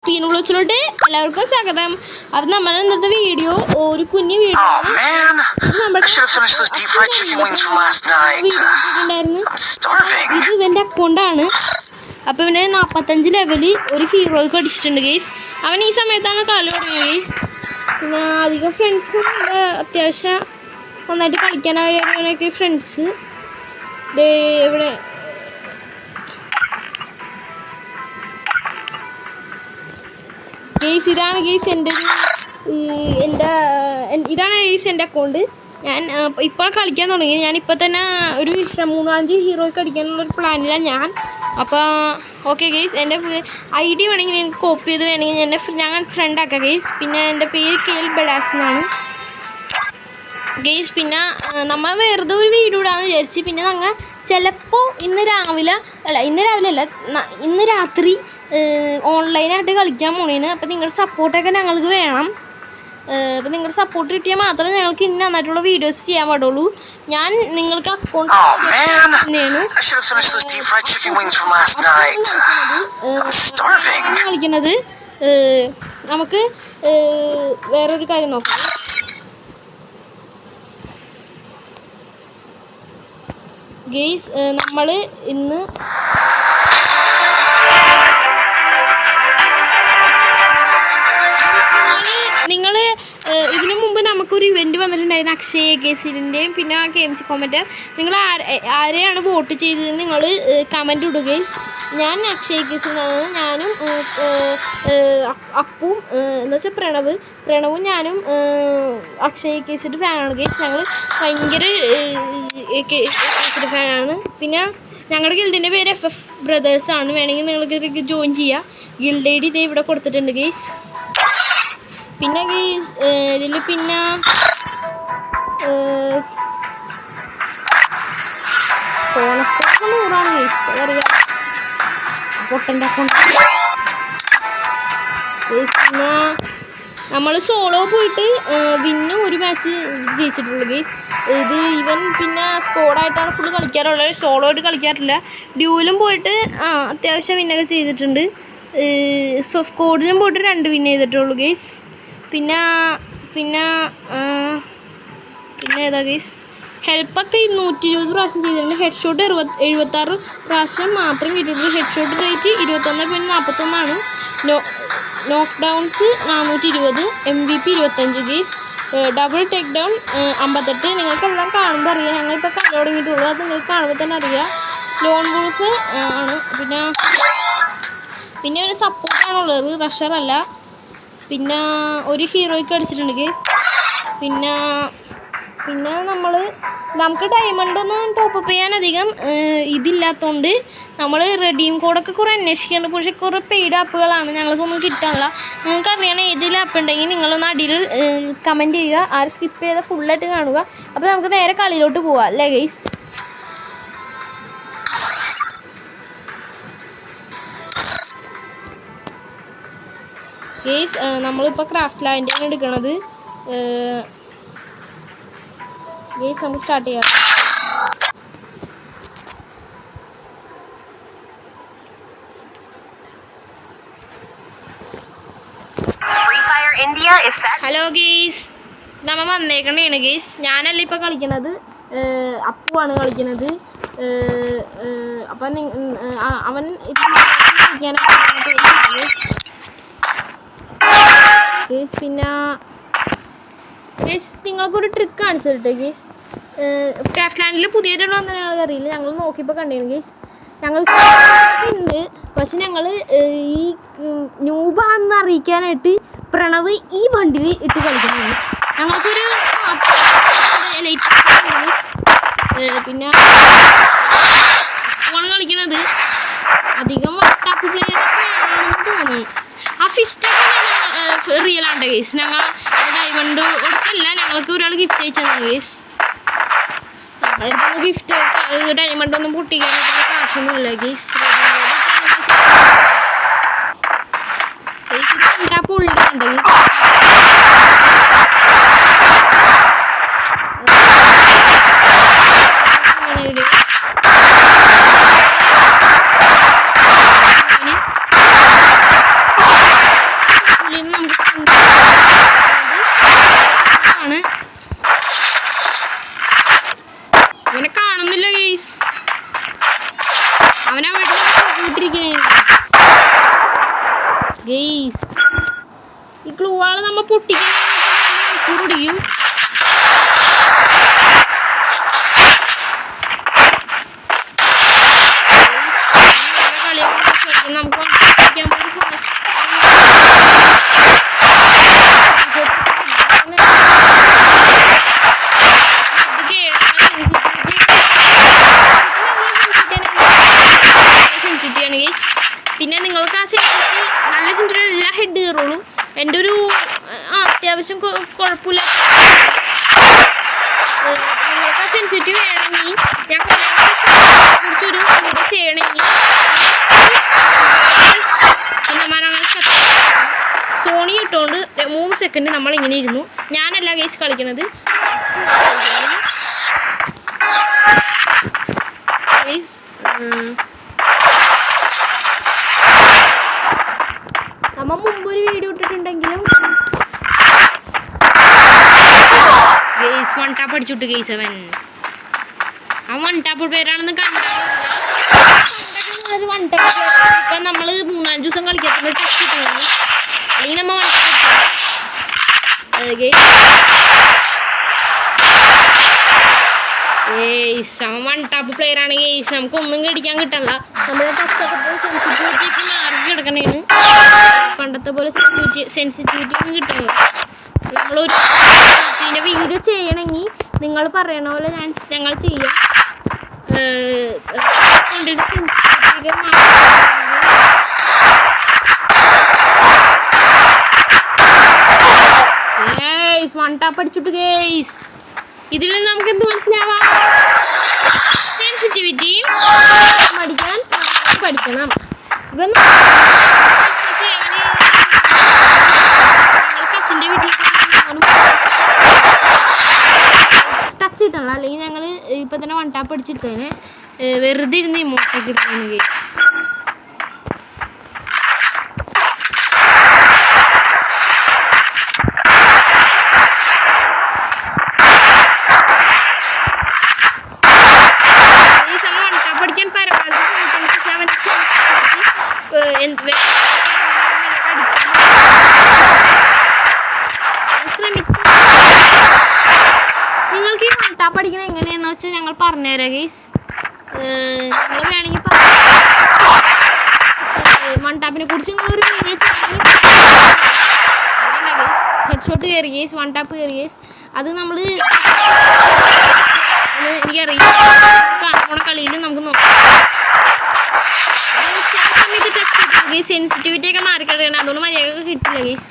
Pinolochote, Alarco Sakadam, Adnaman the video, or Kuni video. Oh man, I should have finished those deep fried chicken wings from last night. I'm starving. This is when the Kondana. Upon an Apatanji level, or heroic distant gaze. I mean, some metana gaze. The friends, Tiasha, on that can I friends? They Guys, ഇതാണ് guys എൻ്റെ account. ഞാൻ ഇപ്പോൾ കളിക്കാൻ തുടങ്ങി. ഞാനിപ്പോൾ തന്നെ ഒരു 3-5 ഹീറോയ്ക്ക് അടിക്കാനുള്ളൊരു പ്ലാനിലാണ് ഞാൻ. അപ്പോൾ ഓക്കെ ഗൈസ്, എൻ്റെ ID വേണമെങ്കിൽ നിങ്ങൾക്ക് കോപ്പി ചെയ്ത് വേണമെങ്കിൽ ഞാൻ ഫ്രണ്ട് ആക്കാം ഗൈസ്. പിന്നെ എൻ്റെ പേര് KL ബഡാസ് എന്നാണ് ഗൈസ്. പിന്നെ നമ്മൾ വെറുതെ ഒരു വീഡിയോ ഇടാമെന്ന് വിചാരിച്ച്. പിന്നെ ഞങ്ങൾ ചിലപ്പോൾ ഇന്ന് രാവിലെ അല്ല ഇന്ന് രാത്രി ഓൺലൈനായിട്ട് കളിക്കാൻ പോണേന്. അപ്പോൾ നിങ്ങളുടെ സപ്പോർട്ടൊക്കെ ഞങ്ങൾക്ക് വേണം. അപ്പോൾ നിങ്ങളുടെ സപ്പോർട്ട് കിട്ടിയാൽ മാത്രമേ ഞങ്ങൾക്ക് ഇന്ന് നന്നായിട്ടുള്ള വീഡിയോസ് ചെയ്യാൻ പാടുള്ളൂ. ഞാൻ നിങ്ങൾക്ക് അക്കൗണ്ട് കളിക്കുന്നത്. നമുക്ക് വേറൊരു കാര്യം നോക്കാം ഗെയ്സ്. നമ്മൾ ഇന്ന് ഇതിനു മുമ്പ് നമുക്കൊരു ഇവൻറ്റ് വന്നിട്ടുണ്ടായിരുന്നു അക്ഷയ കേസിൻ്റെയും പിന്നെ KMC കോമൻറ്റ്. നിങ്ങൾ ആരെയാണ് വോട്ട് ചെയ്തതെന്ന് നിങ്ങൾ കമൻറ്റ് ഇടുകയും. ഞാൻ അക്ഷയ കേസിനാണ്. ഞാനും അപ്പും എന്ന് വെച്ചാൽ പ്രണവും ഞാനും അക്ഷയ കേസിൻ്റെ ഫാനാണ് ഗേസ്. ഞങ്ങൾ ഭയങ്കര കേസിൻ്റെ ഫാനാണ്. പിന്നെ ഞങ്ങളുടെ ഗിൽഡിൻ്റെ പേര് FF ബ്രദേഴ്സാണ്. വേണമെങ്കിൽ നിങ്ങൾക്ക് ജോയിൻ ചെയ്യാം. ഗിൽഡ് ID ഇതേ ഇവിടെ കൊടുത്തിട്ടുണ്ട് ഗേസ്. പിന്നെ ഗൈസ് ഇതിൽ പിന്നെ ബോണസ് 100 ഗൈസ്. അതറിയാം പൊട്ടൻ്റെ അക്കൗണ്ട്. പിന്നെ നമ്മൾ സോളോ പോയിട്ട് വിന്ന് ഒരു മാച്ച് ജയിച്ചിട്ടുള്ളൂ ഗൈസ്. ഇത് ഇവൻ പിന്നെ സ്കോഡായിട്ടാണ് ഫുള്ള് കളിക്കാറുള്ളത്. സോളോ ആയിട്ട് കളിക്കാറില്ല. ഡ്യൂവിലും പോയിട്ട് അത്യാവശ്യം വിന്നൊക്കെ ചെയ്തിട്ടുണ്ട്. സ്കോഡിലും പോയിട്ട് 2 വിൻ ചെയ്തിട്ടുള്ളൂ ഗൈസ്. പിന്നെ ഏതാ ഗൈസ്, ഹെൽപ്പൊക്കെ 120 പ്രാവശ്യം ചെയ്തിട്ടുണ്ട്. ഹെഡ് ഷോട്ട് 76 പ്രാവശ്യം മാത്രം കിട്ടിയിട്ടുള്ളൂ. Head shot rate 21.41. Knockdowns 420. MVP 25 guys. Double take down 58. നിങ്ങൾക്കെല്ലാം കാണുമ്പോൾ അറിയാം. ഞങ്ങളിപ്പോൾ കണ്ടു തുടങ്ങിയിട്ടുള്ളൂ. അത് നിങ്ങൾക്ക് കാണുമ്പോൾ തന്നെ അറിയാം. ലോൺ വൂൾഫ് ആണ്. പിന്നെ ഒരു സപ്പോർട്ടാണുള്ളത്, റഷറല്ല. പിന്നെ ഒരു ഹീറോയ്ക്ക് അടിച്ചിട്ടുണ്ട് ഗേസ്. പിന്നെ നമുക്ക് ഡയമണ്ട് ഒന്നും ടോപ്പപ്പ് ചെയ്യാൻ അധികം ഇതില്ലാത്തതുകൊണ്ട് നമ്മൾ റെഡീം കോഡൊക്കെ കുറേ അന്വേഷിക്കുന്നുണ്ട്. പക്ഷേ കുറേ പെയ്ഡ് ആപ്പുകളാണ്, ഞങ്ങൾക്കൊന്നും കിട്ടാനില്ല. നിങ്ങൾക്ക് അറിയണം ഏതിൽ ആപ്പ് ഉണ്ടെങ്കിൽ നിങ്ങളൊന്ന് അടിയിൽ കമൻറ്റ് ചെയ്യുക. ആരും സ്കിപ്പ് ചെയ്താൽ ഫുള്ളായിട്ട് കാണുക. അപ്പോൾ നമുക്ക് നേരെ കളിയിലോട്ട് പോവാം അല്ലേ ഗൈസ്. ഗേസ് നമ്മളിപ്പോൾ ക്രാഫ്റ്റ് ലാൻഡാണ് എടുക്കണത് ഗേസ്. നമുക്ക് സ്റ്റാർട്ട് ചെയ്യാം. ഹലോ ഗേസ്, നമ്മൾ വന്നേക്കണേണ് ഗേസ്. ഞാനല്ല ഇപ്പോൾ കളിക്കണത്, അപ്പുവാണ് കളിക്കണത്. അപ്പം അവൻ പിന്നെ ഗേസ് നിങ്ങൾക്കൊരു ട്രിക്ക് കാണിച്ചു തരട്ടെ ഗേസ്. ക്രാഫ്റ്റ് ലാൻഡിൽ പുതിയതായിട്ട് വന്ന ഞങ്ങൾക്ക് അറിയില്ല. ഞങ്ങൾ നോക്കിയപ്പോൾ കണ്ടേന് ഗേസ്. ഞങ്ങൾക്ക് ഉണ്ട്, പക്ഷെ ഞങ്ങൾ ഈ ന്യൂബാണെന്ന് അറിയിക്കാനായിട്ട് പ്രണവ് ഈ വണ്ടിയിൽ ഇട്ട് കളിക്കുന്നത്. ഞങ്ങൾക്കൊരു പിന്നെ ഫോൺ കളിക്കണത് അധികം ടഫ് പ്ലെയർ തോന്നുന്നു. ആ ഫിസ്റ്റൊക്കെ റിയൽ ആണ് ഗേസ്. ഞങ്ങൾ ഡയമണ്ട് കൊടുത്തില്ല, ഞങ്ങൾക്ക് ഒരാൾ ഗിഫ്റ്റ് അയച്ചതാണ് ഗേസ്. നമ്മളടുത്ത് ഗിഫ്റ്റ് ഡയമണ്ട് ഒന്നും പൊട്ടിക്കാനായിട്ട് കാശൊന്നുമില്ല ഗേസ്. പുള്ളിയുണ്ട് ഗെയ്സ് ഈ ഗ്ലൂ വാൾ നമ്മൾ പൊട്ടിക്കും. നമുക്ക് സെൻസിറ്റിവിറ്റിയാണ് ഗെയ്സ്. പിന്നെ നിങ്ങൾക്ക് ആ സെൻസിറ്റിവിറ്റി നല്ല സെൻസിറ്റിവിറ്റി എല്ലാ ഹെഡ് കയറുള്ളൂ. എൻ്റെ ഒരു അത്യാവശ്യം കുഴപ്പമില്ല. നിങ്ങൾക്ക് ആ സെൻസിറ്റിവ് വേണമെങ്കിൽ ഞാൻ കുറിച്ചൊരു വീഡിയോ ചെയ്യണമെങ്കിൽ സോണി ഇട്ടുകൊണ്ട് 3 സെക്കൻഡ് നമ്മളിങ്ങനെ ഇരുന്നു. ഞാനല്ല ഗെയ്സ് കളിക്കണത്. നമ്മൾ മുമ്പൊരു വീഡിയോ ഇട്ടിട്ടുണ്ടെങ്കിലും ഗെയ്സ് 1 ടാപ്പ് അടിച്ചുവിട്ട് ഗെയ്സ്. അവൻ 1 ടാപ്പ് പേരാണെന്ന് കണ്ടാൽ 1 ടാപ്പ്. ഇപ്പം നമ്മൾ 3-4 ദിവസം കളിക്കാത്ത ടച്ച് കിട്ടുന്നത് അല്ലെങ്കിൽ നമ്മൾ 1 ടാപ്പ് പ്ലെയറാണ് ഗെയ്സ്. നമുക്കൊന്നും കടിക്കാൻ കിട്ടല്ല. നമ്മുടെ ടച്ചൊക്കെ സെൻസിറ്റിവിറ്റിയൊക്കെ മാറി കിടക്കണേണ്. പണ്ടത്തെ പോലെ സെൻസിറ്റിവിറ്റി ഒന്നും കിട്ടണില്ല. നമ്മളൊരു വീഡിയോ ചെയ്യണമെങ്കിൽ നിങ്ങൾ പറയണ പോലെ ഞങ്ങൾ ചെയ്യാം. വൺ ടാപ്പ് അടിച്ചിട്ട് ഗെയ്സ്. ഇതിൽ നിന്ന് നമുക്ക് എന്ത് മനസ്സിലാവാം? സെൻസിറ്റിവിറ്റി പഠിക്കാൻ പഠിക്കണം. ഇപ്പം കസിൻ്റെ വീട്ടിൽ ടച്ച് കിട്ടണം. അല്ലെങ്കിൽ ഞങ്ങൾ ഇപ്പം തന്നെ 1 ടാപ്പ് അടിച്ചിട്ടേനെ വെറുതെ ഇരുന്ന് ഇമോട്ടൊക്കെ ഇടുന്നു ഗെയ്സ്. നിങ്ങൾക്ക് ഈ 1 ടാപ്പ് അടിക്കണം എങ്ങനെയാന്ന് വെച്ചാൽ ഞങ്ങൾ പറഞ്ഞുതരാം ഗെയ്സ്. നിങ്ങൾ വേണമെങ്കിൽ 1 ടാപ്പിനെ കുറിച്ച് നിങ്ങളൊരു വീഡിയോ ഗെയ്സ്. ഹെഡ് ഷോട്ട് കയറി ഗെയ്സ്, 1 ടാപ്പ് കയറി ഗെയ്സ്. അത് നമ്മൾ എനിക്കറിയാം കാണുന്ന കളിയിൽ നമുക്ക് നോക്കാം. സെൻസിറ്റിവിറ്റി ഒക്കെ മാറിക്കിടക്കണം. അതുകൊണ്ട് മര്യാദ കിട്ടില്ല ഗെയ്സ്.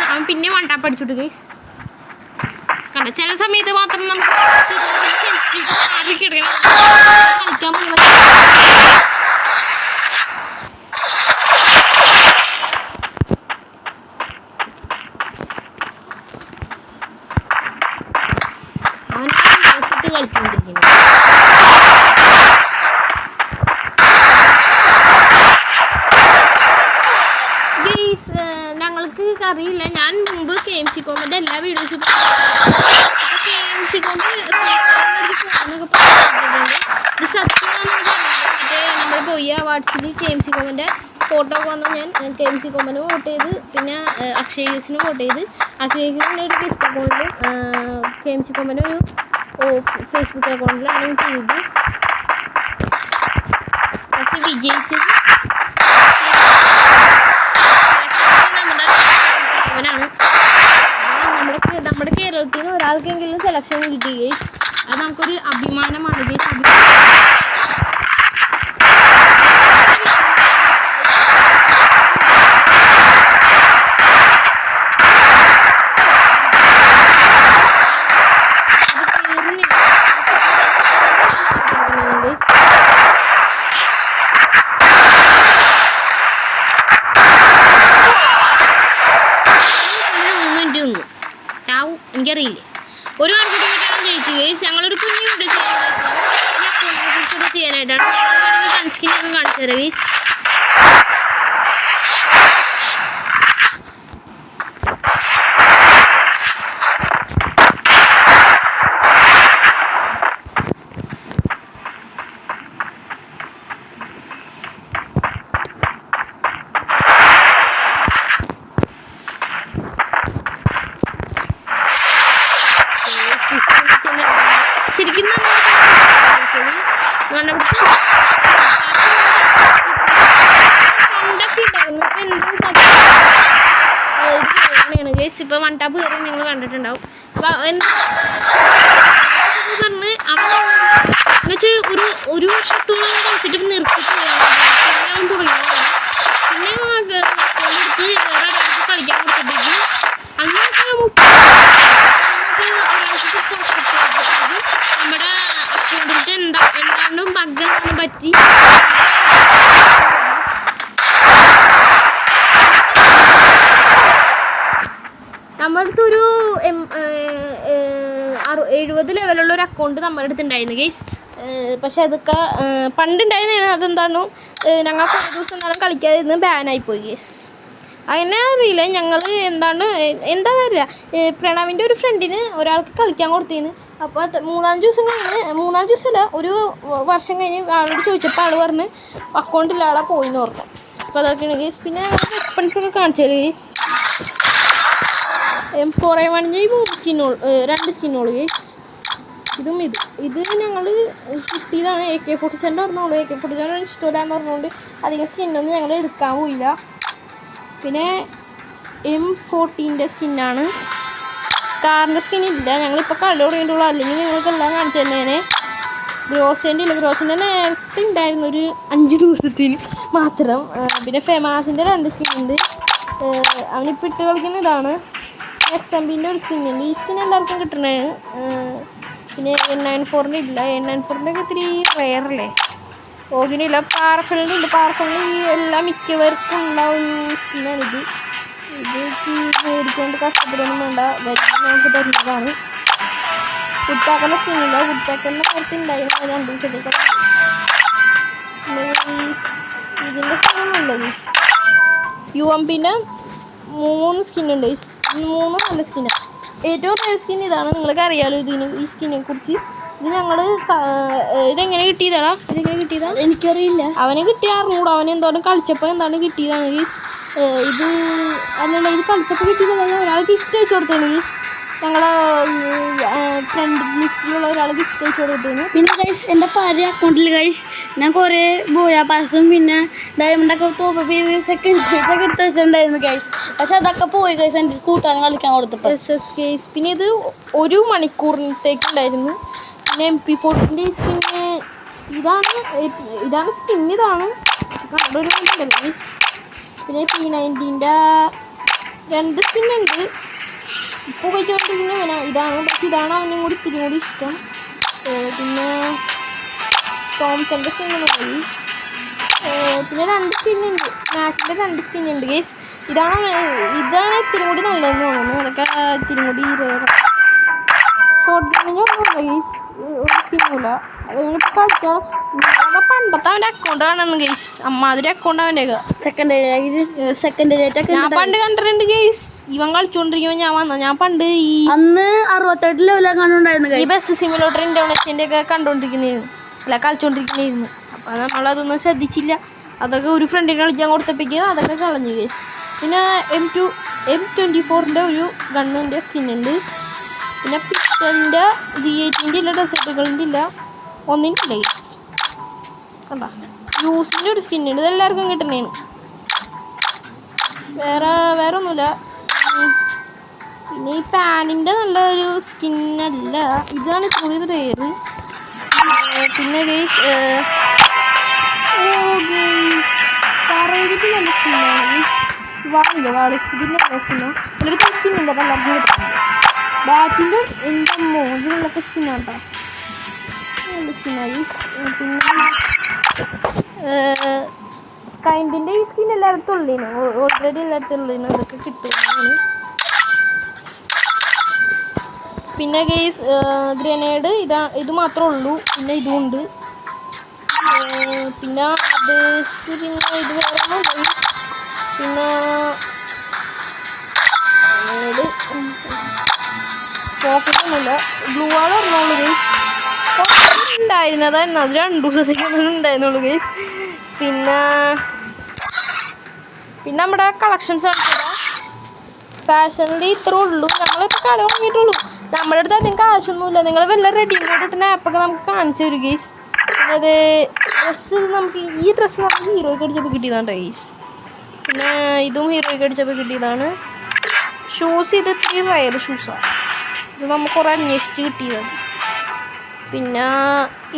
അവൻ പിന്നെ 1 ടാപ്പ് അടിച്ചിട്ട് ഗെയ്സ്. കണ്ട ചില സമയത്ത് മാത്രം നമുക്ക് കളിക്കാൻ അവൻ കളിച്ചുകൊണ്ടിരിക്കുന്നു. ഞങ്ങൾക്ക് അറിയില്ല. ഞാൻ മുമ്പ് KMC കോമൻ്റെ എല്ലാ വീഡിയോസും KMC കോമ് എന്നൊക്കെ പറഞ്ഞിട്ടുണ്ട്. ഇത് സത്യമാണെന്ന് മറ്റേ നമ്മൾ പോയി അവാർഡ്സിൽ KMC കോമൻ്റെ ഫോട്ടോ ഒക്കെ വന്നാൽ ഞാൻ KMC കോമന് വോട്ട് ചെയ്ത് പിന്നെ അക്ഷയസിന് വോട്ട് ചെയ്ത് അക്ഷയസിൻ്റെ ഒരു ഫേസ്ബുക്ക് അക്കൗണ്ടിൽ KMC കോമൻ്റെ ഒരു ഫേസ്ബുക്ക് അക്കൗണ്ടിലാണ് ചെയ്ത് പക്ഷെ വിജയിച്ചത് അവനാണ്. നമ്മുടെ കേരളത്തിൽ നിന്ന് ഒരാൾക്കെങ്കിലും സെലക്ഷൻ കിട്ടി ഗെയ്സ്. അത് നമുക്കൊരു അഭിമാനമാണ് ഗെയ്സ്. എനിക്കറിയില്ലേ ഒരു ആൺകുട്ടിയാണ് ജയിച്ചു ഗെയ്സ്. ഞങ്ങളൊരു കുഞ്ഞു വീഡിയോ ചെയ്യാനായിട്ടാണ് കൺസ്കിനൊക്കെ കാണിച്ചു തരാം ഗെയ്സ്. ടാപ്പ് കയറി നിങ്ങൾ കണ്ടിട്ടുണ്ടാവും. പറഞ്ഞ് എന്നുവെച്ചാൽ ഒരു വർഷത്തോളം കളിച്ചിട്ട് നിർത്തിട്ട് തുടങ്ങി. പിന്നെ എടുത്ത് വേറെ കളിക്കാൻ കൊടുത്തിട്ടേക്ക് അങ്ങനെയൊക്കെ നമ്മുടെ അക്കൗണ്ടിൽ എന്താണ്ടും ബഗ്ഗെന്താണ് പറ്റി. നമ്മുടെ അടുത്തൊരു 70 ലെവലുള്ള ഒരു അക്കൗണ്ട് നമ്മുടെ അടുത്ത് ഉണ്ടായിരുന്നു ഗൈസ്. പക്ഷെ അതൊക്കെ പണ്ടുണ്ടായിരുന്നതാണ്. അതെന്താണോ ഞങ്ങൾക്ക് ഒരു ദിവസം എന്തായാലും കളിക്കാതെ ഇരുന്ന് ബാനായിപ്പോയി ഗൈസ്. അങ്ങനെ അറിയില്ല ഞങ്ങൾ എന്താ അറിയില്ല. പ്രണവിൻ്റെ ഒരു ഫ്രണ്ടിന് ഒരാൾക്ക് കളിക്കാൻ കൊടുത്തതിന്. അപ്പോൾ 3-4 ദിവസം കഴിഞ്ഞ് 3-4 ദിവസമല്ല ഒരു വർഷം കഴിഞ്ഞ് ആളോട് ചോദിച്ചപ്പോൾ ആൾ പറഞ്ഞ് അക്കൗണ്ടിൽ ആളെ പോയിന്ന് പറഞ്ഞു. അപ്പോൾ അതൊക്കെയാണ് ഗൈസ്. പിന്നെ എക്സ്പെൻസൊക്കെ കാണിച്ചാൽ ഗൈസ് M4A1 3 സ്കിന്നോള് 2 സ്കിന്നോള് ഗൈസ്. ഇത് ഞങ്ങൾ കിട്ടിയതാണ്. AK-47 പറഞ്ഞോളൂ. AK-47 ഇഷ്ടമില്ലാന്ന് പറഞ്ഞുകൊണ്ട് അധികം സ്കിന്നൊന്നും ഞങ്ങൾ എടുക്കാൻ പോയില്ല. പിന്നെ M14ൻ്റെ സ്കിന്നാണ്. സ്കാറിൻ്റെ സ്കിന്നില്ല. ഞങ്ങളിപ്പോൾ കളി തുടങ്ങിയിട്ടുള്ളൂ. അല്ലെങ്കിൽ നിങ്ങൾക്ക് എല്ലാം കാണിച്ചു തന്നേനെ. ഗ്രോസിൻ്റെ നേരത്തെ ഉണ്ടായിരുന്നു ഒരു 5 ദിവസത്തിന് മാത്രം. പിന്നെ ഫെമാസിൻ്റെ 2 സ്കിന്നുണ്ട്. അവനിപ്പോൾ ഇട്ട് കളിക്കുന്ന ഇതാണ്. XMBൻ്റെ ഒരു സ്കിന്നുണ്ട്. ഈ സ്കിൻ എല്ലാവർക്കും കിട്ടണേ. പിന്നെ N94ൻ്റെ ഇല്ല. N94ൻ്റെ ഒക്കെ ഇത്തിരി റെയറല്ലേ. ഓഗിനില്ല. പാർഫലിൻ്റെ ഉണ്ട്. പാർഫലിൻ്റെ ഈ എല്ലാ മിക്കവർക്കും ഉള്ള ഒരു സ്കിന്നാണിത്. ഇത് മേടിച്ചുകൊണ്ട് കഷ്ടപ്പെടൊന്നും വേണ്ട. നമുക്ക് തരുന്നതാണ്. വുഡ്പാക്കറിൻ്റെ സ്കിന്നില്ല. വുഡ്പാക്കറിൻ്റെ നേരത്തെ ഉണ്ടായിരുന്നു 2 ദിവസത്തേക്ക്. ഇതിൻ്റെ സ്കിന്നൊന്നുമില്ല. UMPൻ്റെ 3 സ്കിന്നുണ്ട്. 3 നല്ല സ്കിന്നാണ്. ഏറ്റവും റെയർ സ്കിൻ ഇതാണ്. നിങ്ങൾക്ക് അറിയാമല്ലോ ഈ സ്കിന്നെ കുറിച്ച്. ഇത് ഞങ്ങൾ ഇതെങ്ങനെ കിട്ടിയതാടാ? എനിക്കറിയില്ല. അവനെ കിട്ടിയ അറിഞ്ഞൂടാ. അവൻ എന്തോരം കളിച്ചപ്പോൾ എന്താണ് കിട്ടിയതാണ് ഗീസ്. ഇത് അല്ലല്ല, ഇത് കളിച്ചപ്പോൾ കിട്ടിയതല്ല. ഒരാൾ ഗിഫ്റ്റ് അയച്ചു കൊടുത്തേന് ഗീസ്. ഞങ്ങളെ ഫ്രണ്ട് ലിസ്റ്റിലുള്ള ഒരാൾ ഗിഫ്റ്റ് അയച്ചു കൊടുത്തേന്. പിന്നെ ഗൈസ് എൻ്റെ പഴയ അക്കൗണ്ടിൽ ഗൈസ് ഞാൻ കുറേ ബോയ പാസും പിന്നെ ഡയമണ്ടൊക്കെ ടോപ്പ് സെക്കൻഡ് എടുത്ത് വെച്ചിട്ടുണ്ടായിരുന്നു ഗൈസ്. പക്ഷെ അതൊക്കെ പോയി ഗൈസ് എൻ്റെ കൂട്ടാൻ കളിക്കാൻ കൊടുത്തപ്പോൾ. ഗൈസ് പിന്നെ ഇത് 1 മണിക്കൂറിനത്തേക്കുണ്ടായിരുന്നു. പിന്നെ MP40ൻ്റെ സ്കിന്ന് ഇതാണ് സ്കിൻ. ഇതാണ് കണ്ടൊരു ഉണ്ടല്ലോ ഗൈസ്. പിന്നെ P90ൻ്റെ 2 സ്കിന്നുണ്ട്. ഇപ്പോൾ ഉപയോഗിച്ചുകൊണ്ടിരിക്കുന്ന ഇതാണ്. പക്ഷെ ഇതാണ് അവനും കൂടി ഇത്തിരി കൂടി ഇഷ്ടം. പിന്നെ തോംസൻ്റെ സ്കിന്നുണ്ട് ഗൈസ്. പിന്നെ 2 സ്കിന്നുണ്ട്. മാക്കിൻ്റെ 2 സ്കിന്നുണ്ട് ഗൈസ്. ഇതാണ് ഇത്തിരി കൂടി നല്ലതെന്ന് തോന്നുന്നു. അതൊക്കെ ഇത്തിരി കൂടി ഷോർട്ട് ഗണ്ണിന് ഒന്നുമില്ല ഗൈസ്. ഒരു സ്കിന്നില്ല. അതിപ്പോൾ കളിക്കാം. പണ്ടത്തെ അവൻ്റെ അക്കൗണ്ട് കാണണം ഗൈസ്. അമ്മാതിരി അക്കൗണ്ട് അവൻ്റെയൊക്കെ. സെക്കൻഡ് ഞാൻ പണ്ട് കണ്ടിട്ടുണ്ട് ഗൈസ്. ഇവൻ കളിച്ചുകൊണ്ടിരിക്കുമ്പോൾ ഞാൻ പണ്ട് അന്ന് 68 ലെവലൊക്കെ കണ്ടുണ്ടായിരുന്നു. ഈ ബസ് സിമുലേറ്റർ ഇൻഡോനേഷ്യൻ്റെ ഒക്കെ കണ്ടുകൊണ്ടിരിക്കുന്നതായിരുന്നു. അല്ല കളിച്ചുകൊണ്ടിരിക്കുന്നതായിരുന്നു. അപ്പോൾ നമ്മളതൊന്നും ശ്രദ്ധിച്ചില്ല. അതൊക്കെ ഒരു ഫ്രണ്ടിനെ കളിക്കാൻ കൊടുത്തപ്പോഴേക്കും അതൊക്കെ കളഞ്ഞു ഗൈസ്. പിന്നെ M24ൻ്റെ ഒരു ഗണ്ണിൻ്റെ സ്കിന്നുണ്ട്. പിന്നെ പിസ്റ്റലിൻ്റെ G18ൻ്റെ ഇല്ല. ഡെസേർട്ടുകളിൻ്റെ ഇല്ല. ഒന്നിൻ്റെ ഇല്ല ഗൈസ്. കണ്ട യൂസിൻ്റെ ഒരു സ്കിന്നുണ്ട്. ഇതെല്ലാവർക്കും കിട്ടുന്നതാണ്. വേറെ ഒന്നുമില്ല. പിന്നെ ഈ പാനിൻ്റെ നല്ലൊരു സ്കിന്നല്ല. ഇതാണ് കൂടുതൽ റെയർ. പിന്നെ ഗൈസ് പറഞ്ഞിട്ട് നല്ല സ്കിന്നാണ് ഗൈസ്. വാള് ഇതിൻ്റെ നല്ല സ്കിന്നാണ്. ഇതിലൊരു സ്കിന്നുണ്ട്. അതെല്ലാവർക്കും കിട്ടുന്നത്. ബാറ്റിൻ്റെ ഇതിനൊക്കെ സ്കിന്നാണ് കേട്ടോ. നല്ല സ്കിന്നാണ് ഗൈസ്. പിന്നെ സ്കൈൻഡിൻ്റെ ഈ സ്കിൻ എല്ലായിടത്തും ഉള്ളതാണ്. ഓൾറെഡി എല്ലായിടത്തും ഉള്ളതാണ്. അതൊക്കെ കിട്ടുന്നതാണ്. പിന്നെ ഗൈസ് ഗ്രനേഡ് ഇത് മാത്രമേ ഉള്ളൂ. പിന്നെ ഇതുമുണ്ട്. പിന്നെ അത് പിന്നെ ഇത് വേറെ ഗൈസ്. പിന്നെ സ്മോക്കിങ്ങൊന്നുമില്ല. ബ്ലൂ വാൾ പറഞ്ഞോളൂ ഗൈസ്. ഉണ്ടായിരുന്നതായിരുന്നു. അത് 2 ദിവസത്തേക്കൊന്നും ഉണ്ടായിരുന്നുള്ളൂ ഗൈസ്. പിന്നെ നമ്മുടെ കളക്ഷൻസ് കാണിച്ചതാ. ഫാഷനിൽ ഇത്ര ഉള്ളൂ. നമ്മളിപ്പോൾ കളി തുടങ്ങിയിട്ടുള്ളൂ. നമ്മുടെ അടുത്ത് അധികം കാശൊന്നുമില്ല. നിങ്ങൾ വല്ല റെഡിമെയ്ഡ് കിട്ടുന്ന ആപ്പൊക്കെ നമുക്ക് കാണിച്ചു തരും ഗൈസ്. പിന്നെ ഡ്രസ്സ് ഈ ഡ്രസ്സ് നമുക്ക് ഹീറോയ്ക്ക് അടിച്ചപ്പോൾ കിട്ടിയതാണ് ഗൈസ്. പിന്നെ ഇതും ഹീറോയ്ക്ക് അടിച്ചപ്പോൾ കിട്ടിയതാണ്. ഷൂസ് ഇത് ഇത്രയും റയർ ഷൂസാണ്. ഇത് നമുക്ക് കുറേ അന്വേഷിച്ച് കിട്ടിയതാണ്. പിന്നെ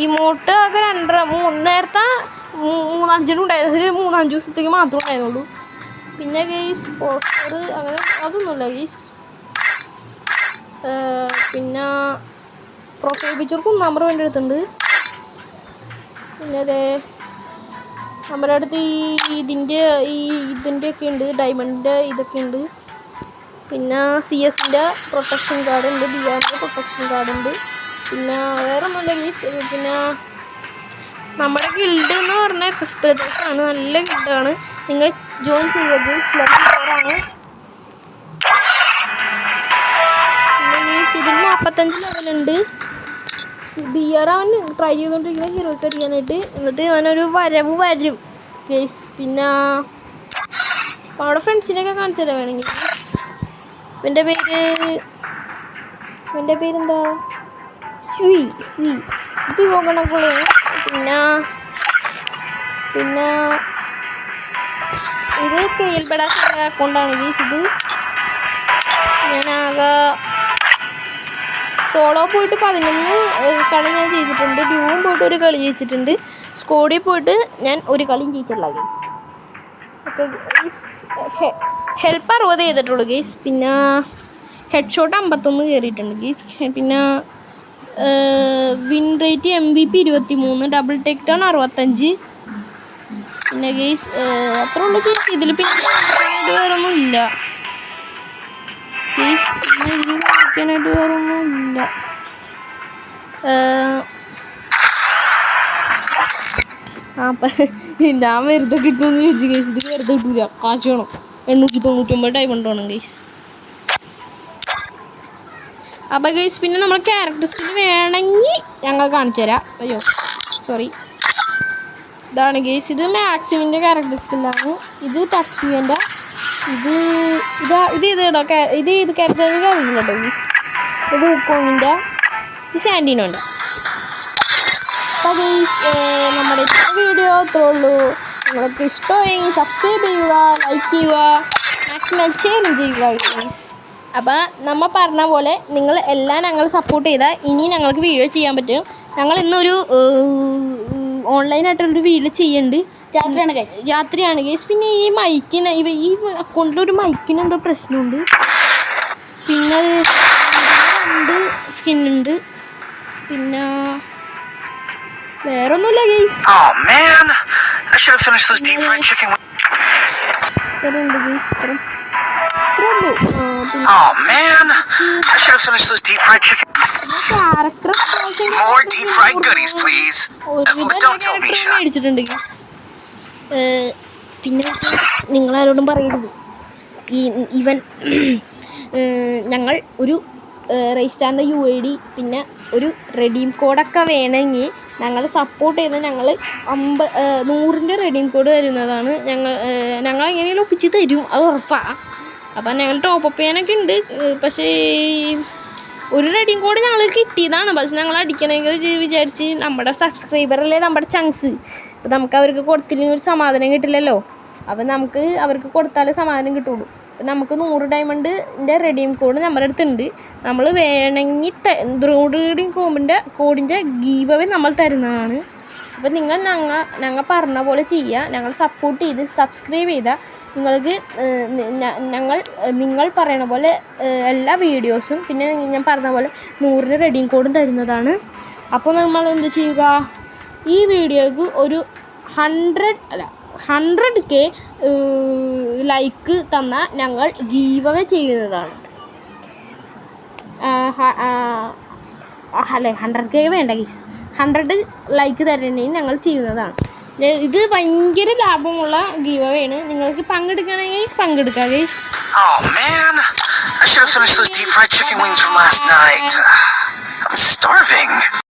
ഇമോട്ട് ആകെ 2-3 നേരത്തെ 3-5 ഉണ്ടായത്. 3-5 ദിവസത്തേക്ക് മാത്രമേ ഉണ്ടായിരുന്നുള്ളൂ. പിന്നെ ഗെയ്സ് പോസ്റ്റർ അങ്ങനെ അതൊന്നുമില്ല ഗെയ്സ്. പിന്നെ പ്രൊഫൈൽ പിക്ചർക്ക് 1 നമ്പർ വേണ്ടി എടുത്തിട്ടുണ്ട്. പിന്നെ അതെ നമ്മുടെ അടുത്ത് ഇതിൻ്റെ ഒക്കെ ഉണ്ട്, ഡയമണ്ടിൻ്റെ ഇതൊക്കെ ഉണ്ട്. പിന്നെ CS-ൻ്റെ പ്രൊട്ടക്ഷൻ കാർഡ് ഉണ്ട്, BR-ൻ്റെ പ്രൊട്ടക്ഷൻ കാർഡ് ഉണ്ട്. പിന്നെ വേറെ ഒന്നുമില്ല ഗെയ്സ്. പിന്നെ നമ്മുടെ ഗിൽഡ് എന്ന് പറഞ്ഞാൽ FF Brothers ആണ്. നല്ല ഗിൽഡാണ്, നിങ്ങൾ ജോയിൻ ചെയ്യുക ഗെയ്സ്. ലെവൽ 4 ആണ്. പിന്നെ ഗെയ്സ് ഇതിൽ 45 ലെവലുണ്ട്. BR അവൻ ട്രൈ ചെയ്തുകൊണ്ടിരിക്കുന്ന ഹീറോയ്ക്ക് അടിക്കാനായിട്ട്. എന്നിട്ട് അവനൊരു വരവ് വരും ഗെയ്സ്. പിന്നെ അവിടെ ഫ്രണ്ട്സിനെയൊക്കെ കാണിച്ചു തരാൻ വേണമെങ്കിൽ. എൻ്റെ പേരെന്താ സ്വീ ഇത് പോകണക്കുള്ളേ. പിന്നെ ഇത് KL അക്കൗണ്ടാണ് ഗെയ്സ്. ഇത് ഞാനാകെ സോളോ പോയിട്ട് 11 കളി ഞാൻ ചെയ്തിട്ടുണ്ട്. ഡ്യൂവും പോയിട്ട് 1 കളി ജയിച്ചിട്ടുണ്ട്. സ്കോഡിൽ പോയിട്ട് ഞാൻ 1 കളിയും ജയിച്ചിട്ടുള്ള ഗെയ്സ്. Okay guys. ഹെൽപ്പ് 60 ചെയ്തിട്ടുള്ളൂ ഗെയ്സ്. പിന്നെ ഹെഡ് ഷോട്ട് 51 കയറിയിട്ടുണ്ട് ഗെയ്സ്. പിന്നെ win rate MVP 23, double take down 65. പിന്നെ ഗെയ്സ് അത്ര ഉള്ളൂ ഗെയ്സ്. ഇതിൽ പിന്നെ വേറൊന്നും ഇല്ല ഗെയ്സ്. പിന്നെ ഇതിൽ കളിക്കാനായിട്ട് വേറൊന്നും ഇല്ല. ഞാൻ വെറുതെ കിട്ടുമെന്ന് ചോദിച്ചു ഗെയ്സ്. ഇത് വെറുതെ കിട്ടൂല, കാശ് വേണം. 899 ഡയമണ്ട് വേണം ഗെയ്സ്. അപ്പോൾ ഗെയ്സ് പിന്നെ നമ്മൾ ക്യാരക്ടർ സ്കിൻ വേണമെങ്കിൽ ഞങ്ങൾ കാണിച്ചു തരാം. അയ്യോ സോറി, ഇതാണ് ഗെയ്സ്. ഇത് മാക്സിമിൻ്റെ ക്യാരക്ടർ സ്കില്ലാണ്. ഇത് ടച്ച്വിൻ്റെ. ഇത് ക്യാരക്ടറിൻ്റെ അറിയില്ല കേട്ടോ ഗെയ്സ്. ഇത് ഹുക്കോങ്ങിൻ്റെ. ഇത് സാൻഡിനോൻ്റെ. അപ്പോൾ ഗെയ്സ് നമ്മുടെ വീഡിയോ അത്രേ ഉള്ളൂ. നിങ്ങൾക്ക് ഇഷ്ടമായെങ്കിൽ സബ്സ്ക്രൈബ് ചെയ്യുക, ലൈക്ക് ചെയ്യുക, മാക്സിമം ഷെയറും ചെയ്യുക ഗെയ്സ്. അപ്പോൾ നമ്മൾ പറഞ്ഞ പോലെ നിങ്ങൾ എല്ലാം ഞങ്ങൾ സപ്പോർട്ട് ചെയ്താൽ ഇനി ഞങ്ങൾക്ക് വീഡിയോ ചെയ്യാൻ പറ്റും. ഞങ്ങൾ ഇന്നൊരു ഓൺലൈനായിട്ടൊരു വീഡിയോ ചെയ്യുന്നുണ്ട്. രാത്രിയാണ് ഗെയ്സ്. പിന്നെ ഈ മൈക്കിന് ഈ അക്കൗണ്ടിലൊരു മൈക്കിന് എന്തോ പ്രശ്നമുണ്ട്. പിന്നെ 2 സ്കിന്നുണ്ട്. പിന്നെ വേറൊന്നുമില്ല guys. Oh man, I should have finished those deep fried chicken wings. ഇത്രയുണ്ട് ഗെയ്സ്. ഇത്രയുള്ളൂ. Oh man, I should have finished those deep fried chicken. Character More deep fried goodies, please. But don't tell me, Misha. മേടിച്ചിട്ടുണ്ട് guys. പിന്നെ നിങ്ങളാരോടും പറയരുത്. ഇവൻ ഞങ്ങൾ ഒരു റെയ്സ്റ്റാറിൻ്റെ UID പിന്നെ ഒരു റെഡീം കോഡൊക്കെ വേണമെങ്കിൽ ഞങ്ങൾ സപ്പോർട്ട് ചെയ്ത് ഞങ്ങൾ 100ൻ്റെ റെഡീം കോഡ് തരുന്നതാണ്. ഞങ്ങൾ എങ്ങനെയെങ്കിലും ഒപ്പിച്ച് തരും, അത് ഉറപ്പാണ്. അപ്പം ഞങ്ങൾ ടോപ്പ് ചെയ്യാനൊക്കെ ഉണ്ട്. പക്ഷേ ഒരു റെഡീം കോഡ് ഞങ്ങൾ കിട്ടിയതാണ്. പക്ഷെ ഞങ്ങൾ അടിക്കണമെങ്കിൽ വിചാരിച്ച് നമ്മുടെ സബ്സ്ക്രൈബറല്ലേ നമ്മുടെ ചങ്സ്. അപ്പം നമുക്ക് അവർക്ക് കൊടുത്തില്ലെങ്കിൽ ഒരു സമാധാനം കിട്ടില്ലല്ലോ. അപ്പം നമുക്ക് അവർക്ക് കൊടുത്താലേ സമാധാനം കിട്ടുള്ളൂ. അപ്പം നമുക്ക് 100 ഡയമണ്ടിൻ്റെ റെഡീം കോഡ് നമ്മുടെ അടുത്തുണ്ട്. നമ്മൾ വേണമെങ്കിൽ റെഡീം കോഡിൻ്റെ ഗീവ് അവേ നമ്മൾ തരുന്നതാണ്. അപ്പം ഞങ്ങൾ പറഞ്ഞ പോലെ ചെയ്യുക. ഞങ്ങൾ സപ്പോർട്ട് ചെയ്ത് സബ്സ്ക്രൈബ് ചെയ്താൽ നിങ്ങൾക്ക് നിങ്ങൾ പറയണ പോലെ എല്ലാ വീഡിയോസും പിന്നെ ഞാൻ പറഞ്ഞ പോലെ 100ന് റെഡീം കോഡും തരുന്നതാണ്. അപ്പോൾ നമ്മൾ എന്ത് ചെയ്യുക, ഈ വീഡിയോക്ക് ഒരു 100K ലൈക്ക് തന്നാൽ ഞങ്ങൾ ഗീവ് അവേ ചെയ്യുന്നതാണ്. അല്ലേ 100K വേണ്ട ഗീസ്, 100 ലൈക്ക് തരണമെങ്കിൽ ഞങ്ങൾ ചെയ്യുന്നതാണ്. ഇത് ഭയങ്കര ലാഭമുള്ള ഗീവ് അവേ ആണ്. നിങ്ങൾക്ക് പങ്കെടുക്കണമെങ്കിൽ പങ്കെടുക്കാം ഗീസ്. Oh man, I should have finished those deep fried chicken wings from last night. I'm starving.